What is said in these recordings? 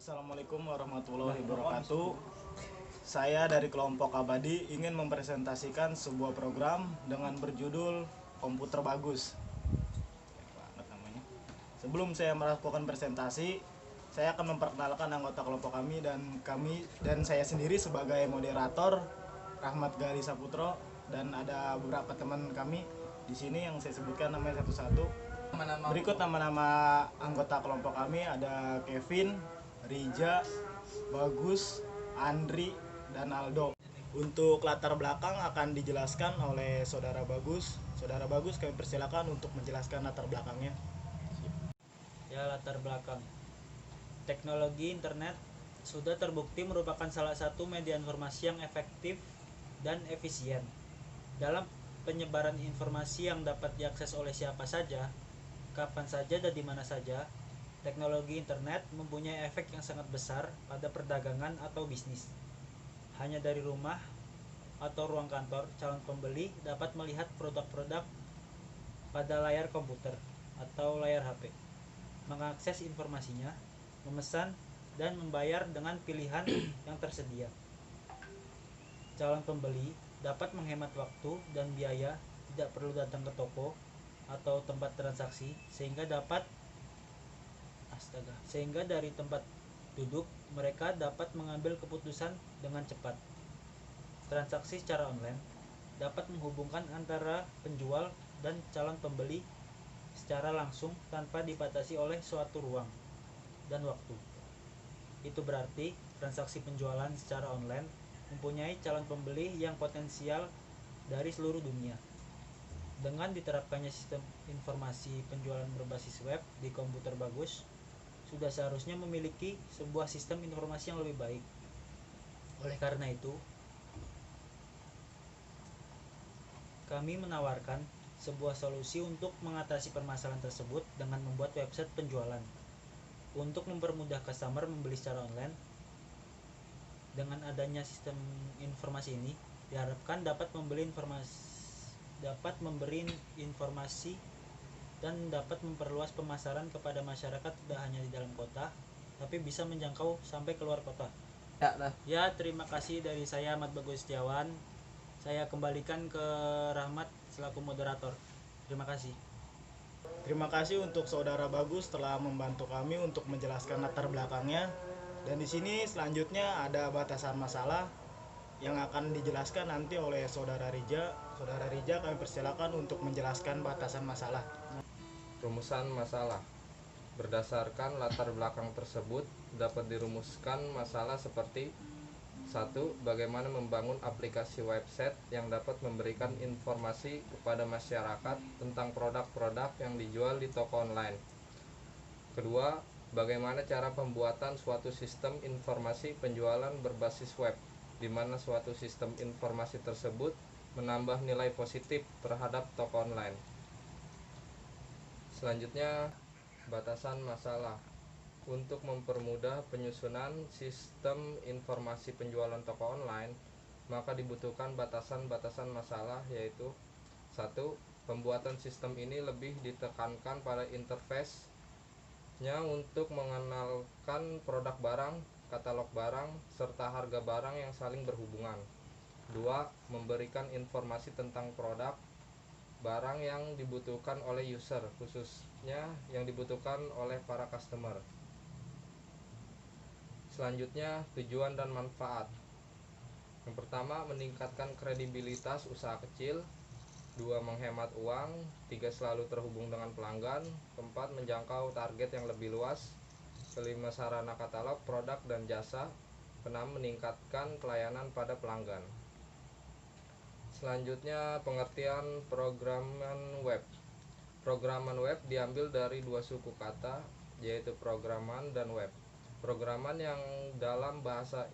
Assalamualaikum warahmatullahi wabarakatuh. Saya dari kelompok Abadi ingin mempresentasikan sebuah program dengan berjudul Komputer Bagus. Banget namanya. Sebelum saya melakukan presentasi, saya akan memperkenalkan anggota kelompok kami dan saya sendiri sebagai moderator Rahmat Gali Saputro, dan ada beberapa teman kami di sini yang saya sebutkan namanya satu-satu. Berikut nama-nama anggota kelompok kami, ada Kevin, Rija, Bagus, Andri, dan Aldo. Untuk latar belakang akan dijelaskan oleh Saudara Bagus. Saudara Bagus, kami persilakan untuk menjelaskan latar belakangnya. Ya, latar belakang. Teknologi internet sudah terbukti merupakan salah satu media informasi yang efektif dan efisien dalam penyebaran informasi yang dapat diakses oleh siapa saja, kapan saja, dan di mana saja. Teknologi internet mempunyai efek yang sangat besar pada perdagangan atau bisnis. Hanya dari rumah atau ruang kantor, calon pembeli dapat melihat produk-produk pada layar komputer atau layar HP, mengakses informasinya, memesan, dan membayar dengan pilihan yang tersedia. Calon pembeli dapat menghemat waktu dan biaya, tidak perlu datang ke toko atau tempat transaksi, sehingga dari tempat duduk mereka dapat mengambil keputusan dengan cepat. Transaksi secara online dapat menghubungkan antara penjual dan calon pembeli secara langsung tanpa dibatasi oleh suatu ruang dan waktu. Itu berarti transaksi penjualan secara online mempunyai calon pembeli yang potensial dari seluruh dunia. Dengan diterapkannya sistem informasi penjualan berbasis web di Komputer Bagus, sudah seharusnya memiliki sebuah sistem informasi yang lebih baik. Oleh karena itu, kami menawarkan sebuah solusi untuk mengatasi permasalahan tersebut dengan membuat website penjualan. Untuk mempermudah customer membeli secara online, dengan adanya sistem informasi ini diharapkan dapat memberi informasi dan dapat memperluas pemasaran kepada masyarakat, tidak hanya di dalam kota, tapi bisa menjangkau sampai keluar kota. Ya, terima kasih dari saya, Ahmad Bagus Setiawan. Saya kembalikan ke Rahmat selaku moderator. Terima kasih. Terima kasih untuk Saudara Bagus telah membantu kami untuk menjelaskan latar belakangnya. Dan di sini selanjutnya ada batasan masalah yang akan dijelaskan nanti oleh Saudara Rija. Saudara Rija, kami persilakan untuk menjelaskan batasan masalah. Rumusan masalah. Berdasarkan latar belakang tersebut dapat dirumuskan masalah seperti 1. Bagaimana membangun aplikasi website yang dapat memberikan informasi kepada masyarakat tentang produk-produk yang dijual di toko online. Kedua, bagaimana cara pembuatan suatu sistem informasi penjualan berbasis web, di mana suatu sistem informasi tersebut menambah nilai positif terhadap toko online. Selanjutnya, batasan masalah. Untuk mempermudah penyusunan sistem informasi penjualan toko online, maka dibutuhkan batasan-batasan masalah, yaitu 1. Pembuatan sistem ini lebih ditekankan pada interface-nya untuk mengenalkan produk barang, katalog barang, serta harga barang yang saling berhubungan. 2. Memberikan informasi tentang produk barang yang dibutuhkan oleh user, khususnya yang dibutuhkan oleh para customer. Selanjutnya, tujuan dan manfaat. Yang pertama, meningkatkan kredibilitas usaha kecil. 2. Menghemat uang. 3. Selalu terhubung dengan pelanggan. 4. Menjangkau target yang lebih luas. 5. Sarana katalog, produk, dan jasa. 6. Meningkatkan pelayanan pada pelanggan. Selanjutnya, pengertian programan web. Programan web diambil dari dua suku kata, yaitu programan dan web. Programan yang dalam bahasa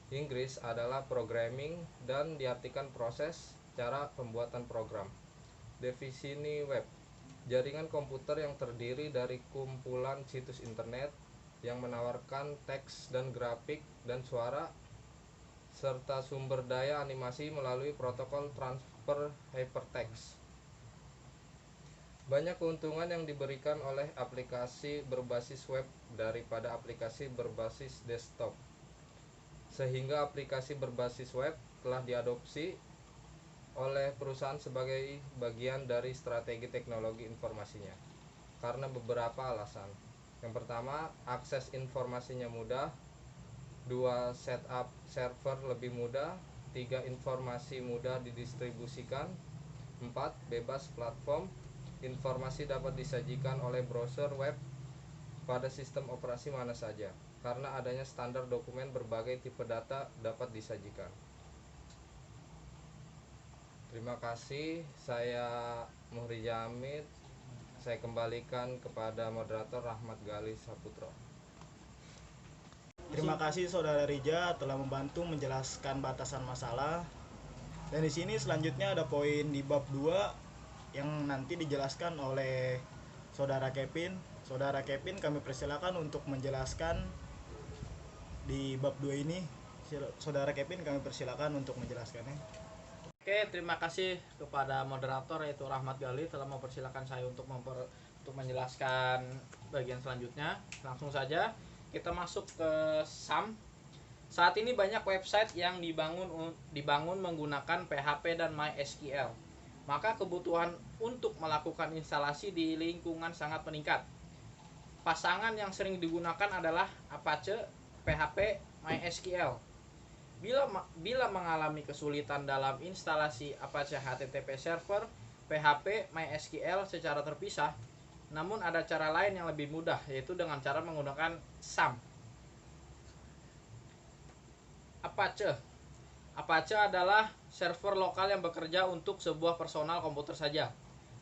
Inggris adalah programming dan diartikan proses cara pembuatan program. Definisi web: jaringan komputer yang terdiri dari kumpulan situs internet yang menawarkan teks dan grafik dan suara serta sumber daya animasi melalui protokol transfer hypertext. Banyak keuntungan yang diberikan oleh aplikasi berbasis web daripada aplikasi berbasis desktop, sehingga aplikasi berbasis web telah diadopsi oleh perusahaan sebagai bagian dari strategi teknologi informasinya karena beberapa alasan. Yang pertama, akses informasinya mudah. 2, setup server lebih mudah. 3, informasi mudah didistribusikan. 4, bebas platform. Informasi dapat disajikan oleh browser web pada sistem operasi mana saja. Karena adanya standar dokumen, berbagai tipe data dapat disajikan. Terima kasih, saya Muhri Jamid. Saya kembalikan kepada moderator Rahmat Gali Saputro. Terima kasih Saudara Rija telah membantu menjelaskan batasan masalah. Dan di sini selanjutnya ada poin di bab 2 yang nanti dijelaskan oleh Saudara Kevin. Saudara Kevin, kami persilakan untuk menjelaskan di bab 2 ini. Saudara Kevin, kami persilakan untuk menjelaskannya. Oke, terima kasih kepada moderator yaitu Rahmat Gali telah mempersilahkan saya untuk menjelaskan bagian selanjutnya. Langsung saja kita masuk ke SAM. Saat ini banyak website yang dibangun menggunakan PHP dan MySQL. Maka kebutuhan untuk melakukan instalasi di lingkungan sangat meningkat. Pasangan yang sering digunakan adalah Apache, PHP, MySQL. Bila mengalami kesulitan dalam instalasi Apache HTTP Server, PHP, MySQL secara terpisah, namun ada cara lain yang lebih mudah, yaitu dengan cara menggunakan SAM. Apache adalah server lokal yang bekerja untuk sebuah personal komputer saja.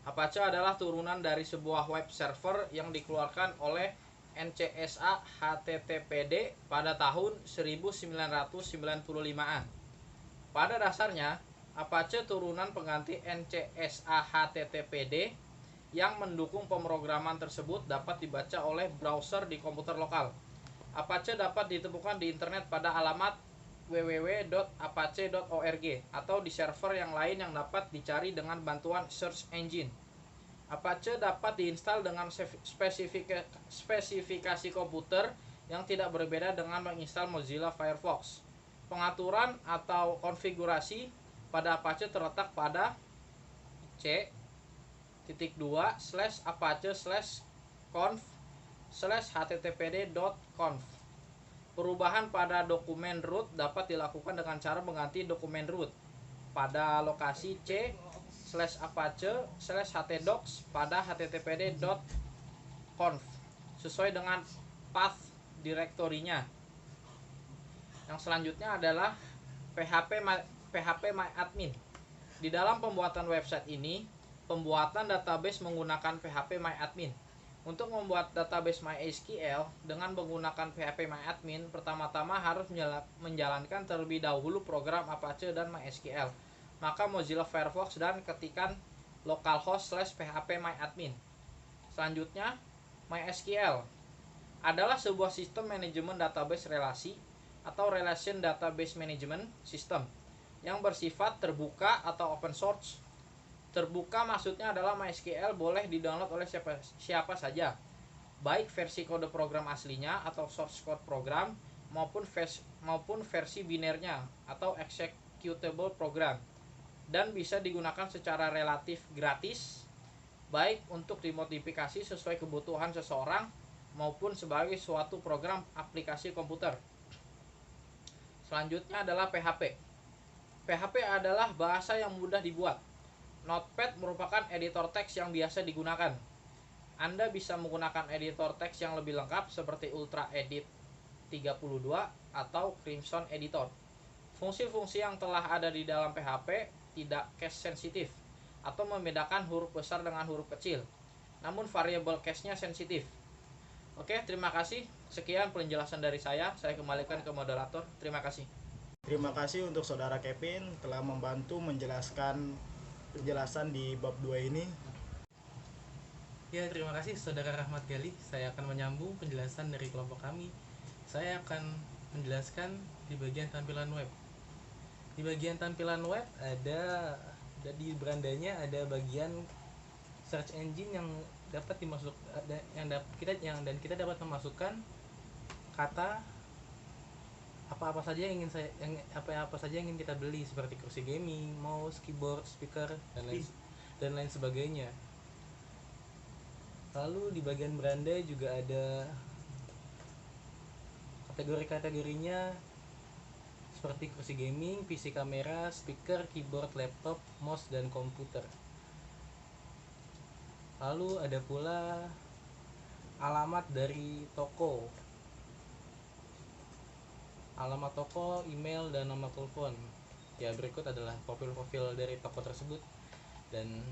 Apache adalah turunan dari sebuah web server yang dikeluarkan oleh NCSA HTTPD pada tahun 1995-an. Pada dasarnya, Apache turunan pengganti NCSA HTTPD yang mendukung pemrograman tersebut dapat dibaca oleh browser di komputer lokal. Apache dapat ditemukan di internet pada alamat www.apache.org atau di server yang lain yang dapat dicari dengan bantuan search engine. Apache dapat diinstal dengan spesifikasi komputer yang tidak berbeda dengan menginstal Mozilla Firefox. Pengaturan atau konfigurasi pada Apache terletak pada c.2/apache/conf/httpd.conf. Perubahan pada dokumen root dapat dilakukan dengan cara mengganti dokumen root pada lokasi c/apache/htdocs pada httpd.conf sesuai dengan path direktorinya. Yang selanjutnya adalah PHPMyAdmin. Di dalam pembuatan website ini, pembuatan database menggunakan PHPMyAdmin. Untuk membuat database MySQL dengan menggunakan PHPMyAdmin, pertama-tama harus menjalankan terlebih dahulu program Apache dan MySQL. Maka Mozilla Firefox dan ketikan localhost/phpMyAdmin. Selanjutnya, MySQL adalah sebuah sistem manajemen database relasi atau Relation Database Management System yang bersifat terbuka atau open source. Terbuka maksudnya adalah MySQL boleh didownload oleh siapa saja, baik versi kode program aslinya atau source code program maupun versi binernya atau executable program, dan bisa digunakan secara relatif gratis, baik untuk dimodifikasi sesuai kebutuhan seseorang maupun sebagai suatu program aplikasi komputer. Selanjutnya adalah PHP. PHP adalah bahasa yang mudah dibuat. Notepad merupakan editor teks yang biasa digunakan. Anda bisa menggunakan editor teks yang lebih lengkap seperti Ultra Edit 32 atau Crimson Editor. Fungsi-fungsi yang telah ada di dalam PHP tidak cache sensitif atau membedakan huruf besar dengan huruf kecil, namun variabel cache-nya sensitif. Oke, terima kasih. Sekian penjelasan dari saya. Saya kembalikan ke moderator. Terima kasih. Terima kasih untuk Saudara Kevin telah membantu menjelaskan penjelasan di bab 2 ini. Ya, terima kasih Saudara Rahmat Gali. Saya akan menyambung penjelasan dari kelompok kami. Saya akan menjelaskan di bagian tampilan web. Di bagian tampilan web ada di berandanya ada bagian search engine yang dapat dimasuk kita dapat memasukkan kata apa saja yang ingin kita beli, seperti kursi gaming, mouse, keyboard, speaker, dan lain sebagainya. Lalu di bagian beranda juga ada kategori-kategorinya, seperti kursi gaming, PC kamera, speaker, keyboard, laptop, mouse, dan komputer. Lalu ada pula alamat dari toko, email, dan nomor telepon. Ya, berikut adalah profil-profil dari toko tersebut, dan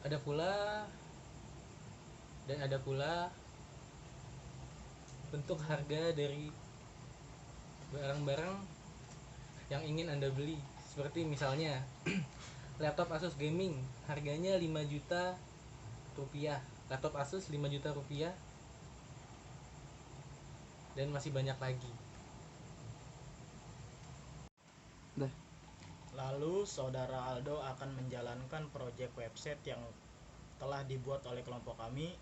ada pula bentuk harga dari barang-barang yang ingin Anda beli. Seperti misalnya laptop Asus gaming harganya 5 juta rupiah. Laptop Asus 5 juta rupiah. Dan masih banyak lagi. Lalu saudara Aldo akan menjalankan proyek website yang telah dibuat oleh kelompok kami.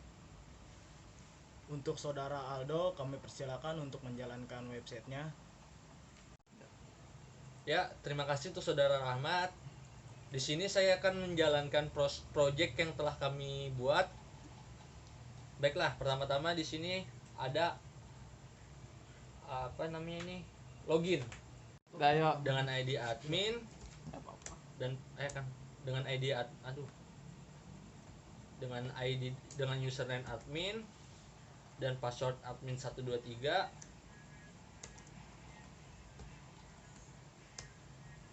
Untuk saudara Aldo, kami persilakan untuk menjalankan websitenya. Ya, terima kasih untuk saudara Rahmat. Di sini saya akan menjalankan proyek yang telah kami buat. Baiklah, pertama-tama di sini ada login dengan ID admin dan dengan username admin dan password admin 123.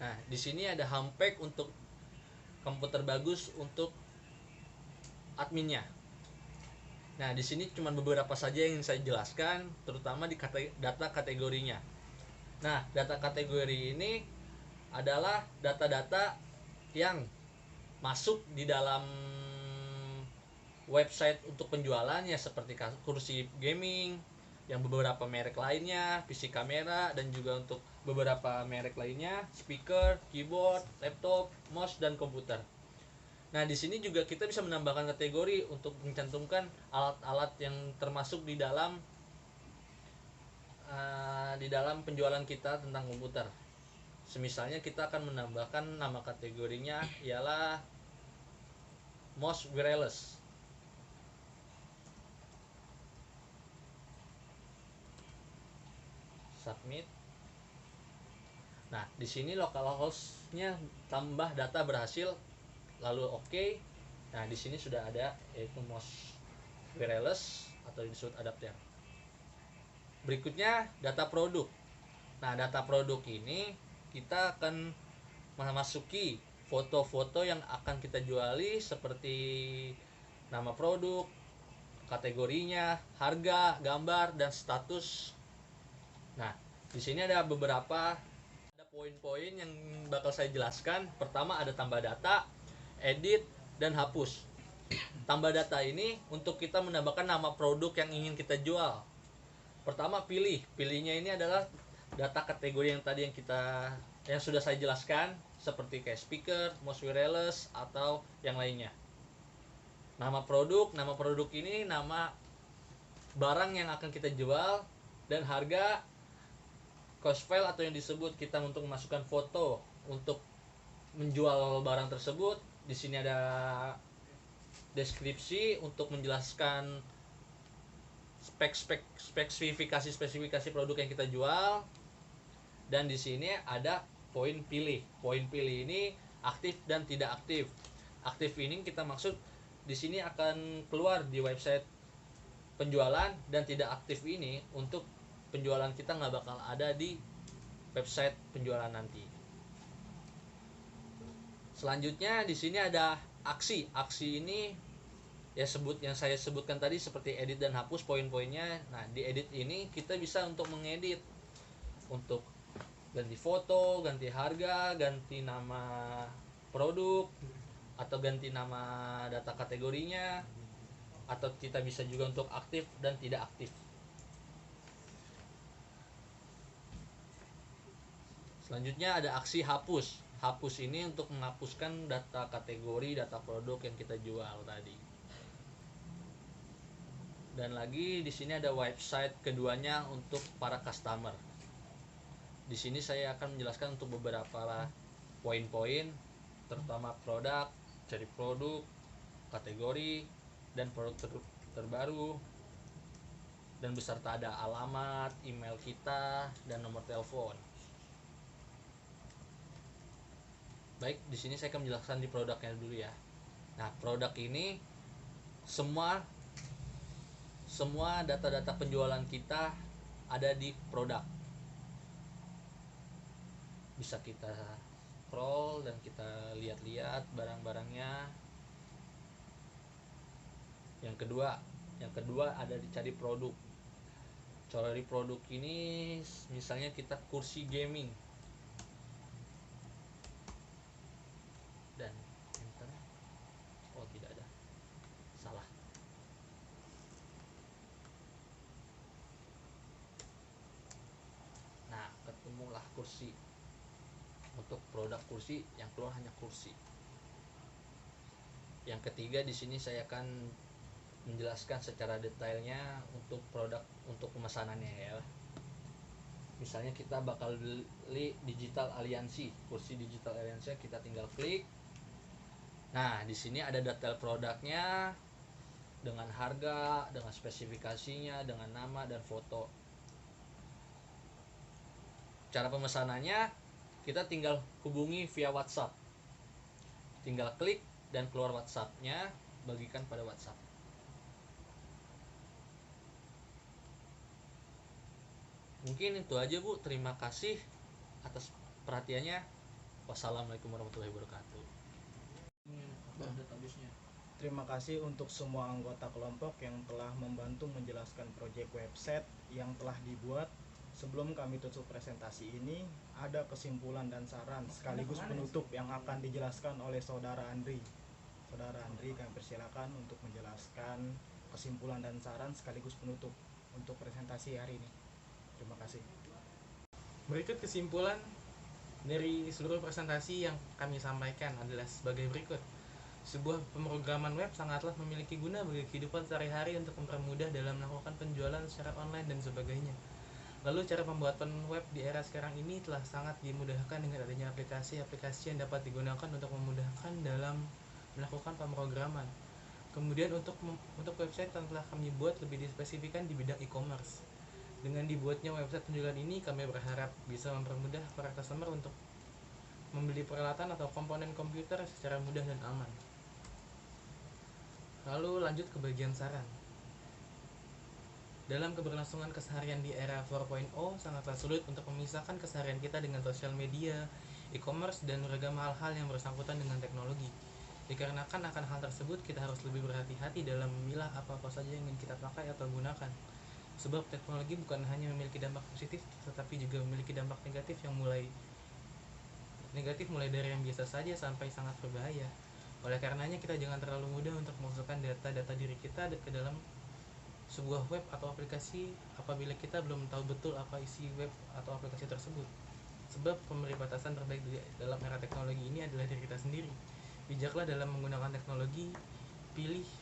Nah, di sini ada Hampek untuk komputer bagus untuk adminnya. Nah, di sini cuma beberapa saja yang saya jelaskan, terutama di data kategorinya. Nah, data kategori ini adalah data-data yang masuk di dalam website untuk penjualan, ya, seperti kursi gaming, yang beberapa merek lainnya, PC kamera, dan juga untuk beberapa merek lainnya, speaker, keyboard, laptop, mouse, dan komputer. Nah, di sini juga kita bisa menambahkan kategori untuk mencantumkan alat-alat yang termasuk di dalam penjualan kita tentang komputer. Semisalnya kita akan menambahkan nama kategorinya ialah mouse wireless. Submit. Nah, di sini localhost-nya tambah data berhasil, lalu oke. Nah, di sini sudah ada yaitu mouse wireless atau disebut adapter. Berikutnya data produk. Nah, data produk ini kita akan memasuki foto-foto yang akan kita juali, seperti nama produk, kategorinya, harga, gambar, dan status. Nah, di sini ada beberapa poin-poin yang bakal saya jelaskan. Pertama ada tambah data, edit, dan hapus. Tambah data ini untuk kita menambahkan nama produk yang ingin kita jual. Pertama pilihnya ini adalah data kategori yang tadi yang sudah saya jelaskan, seperti kayak speaker, mouse wireless, atau yang lainnya. Nama produk ini nama barang yang akan kita jual, dan harga, cost file atau yang disebut kita untuk memasukkan foto untuk menjual barang tersebut. Di sini ada deskripsi untuk menjelaskan spesifikasi produk yang kita jual, dan di sini ada poin pilih. Poin pilih ini aktif dan tidak aktif. Aktif ini kita maksud di sini akan keluar di website penjualan, dan tidak aktif ini untuk penjualan kita nggak bakal ada di website penjualan nanti. Selanjutnya di sini ada aksi. Aksi ini yang saya sebutkan tadi, seperti edit dan hapus poin-poinnya. Nah, di edit ini kita bisa untuk mengedit, untuk ganti foto, ganti harga, ganti nama produk, atau ganti nama data kategorinya, atau kita bisa juga untuk aktif dan tidak aktif. Selanjutnya ada aksi hapus. hapus ini untuk menghapuskan data kategori, data produk yang kita jual tadi. Dan lagi di sini ada website keduanya untuk para customer. Di sini saya akan menjelaskan untuk beberapa poin-poin, terutama produk, cari produk, kategori, dan produk terbaru, dan beserta ada alamat, email kita, dan nomor telepon. Baik, di sini saya akan menjelaskan di produknya dulu ya. Nah, produk ini semua data-data penjualan kita ada di produk. Bisa kita scroll dan kita lihat-lihat barang-barangnya. Yang kedua ada dicari produk. Cari produk ini misalnya kita kursi gaming. Dan enter. Oh, tidak ada. Salah. Nah, ketemulah kursi. Untuk produk kursi yang keluar hanya kursi. Yang ketiga di sini saya akan menjelaskan secara detailnya untuk produk, untuk pemesanannya ya. Misalnya kita bakal beli digital aliansi, kursi digital aliansi, kita tinggal klik. Nah, di sini ada detail produknya dengan harga, dengan spesifikasinya, dengan nama dan foto. Cara pemesanannya kita tinggal hubungi via WhatsApp. Tinggal klik dan keluar WhatsApp-nya, bagikan pada WhatsApp. Mungkin itu aja Bu, terima kasih atas perhatiannya. Wassalamualaikum warahmatullahi wabarakatuh. Terima kasih untuk semua anggota kelompok yang telah membantu menjelaskan proyek website yang telah dibuat. Sebelum kami tutup presentasi ini, ada kesimpulan dan saran sekaligus penutup yang akan dijelaskan oleh Saudara Andri. Saudara Andri, kami persilakan untuk menjelaskan kesimpulan dan saran sekaligus penutup untuk presentasi hari ini. Terima kasih. Berikut kesimpulan dari seluruh presentasi yang kami sampaikan adalah sebagai berikut. Sebuah pemrograman web sangatlah memiliki guna bagi kehidupan sehari-hari untuk mempermudah dalam melakukan penjualan secara online dan sebagainya. Lalu cara pembuatan web di era sekarang ini telah sangat dimudahkan dengan adanya aplikasi-aplikasi yang dapat digunakan untuk memudahkan dalam melakukan pemrograman. Kemudian untuk website yang telah kami buat lebih dispesifikan di bidang e-commerce. Dengan dibuatnya website penjualan ini, kami berharap bisa mempermudah para customer untuk membeli peralatan atau komponen komputer secara mudah dan aman. Lalu lanjut ke bagian saran. Dalam keberlangsungan keseharian di era 4.0, sangatlah sulit untuk memisahkan keseharian kita dengan sosial media, e-commerce, dan beragam hal-hal yang bersangkutan dengan teknologi. Dikarenakan akan hal tersebut, kita harus lebih berhati-hati dalam memilah apa-apa saja yang ingin kita pakai atau gunakan. Sebab teknologi bukan hanya memiliki dampak positif, tetapi juga memiliki dampak negatif yang mulai dari yang biasa saja sampai sangat berbahaya. Oleh karenanya kita jangan terlalu mudah untuk memasukkan data-data diri kita ke dalam sebuah web atau aplikasi apabila kita belum tahu betul apa isi web atau aplikasi tersebut. Sebab pemberi batasan terbaik dalam era teknologi ini adalah diri kita sendiri. Bijaklah dalam menggunakan teknologi,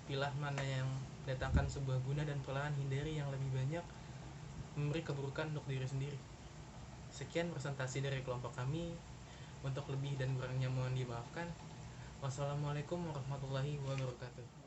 pilah mana yang mendatangkan sebuah guna dan perlahan hindari yang lebih banyak memberi keburukan untuk diri sendiri. Sekian presentasi dari kelompok kami. Untuk lebih dan kurangnya mohon dimaafkan. Wassalamualaikum warahmatullahi wabarakatuh.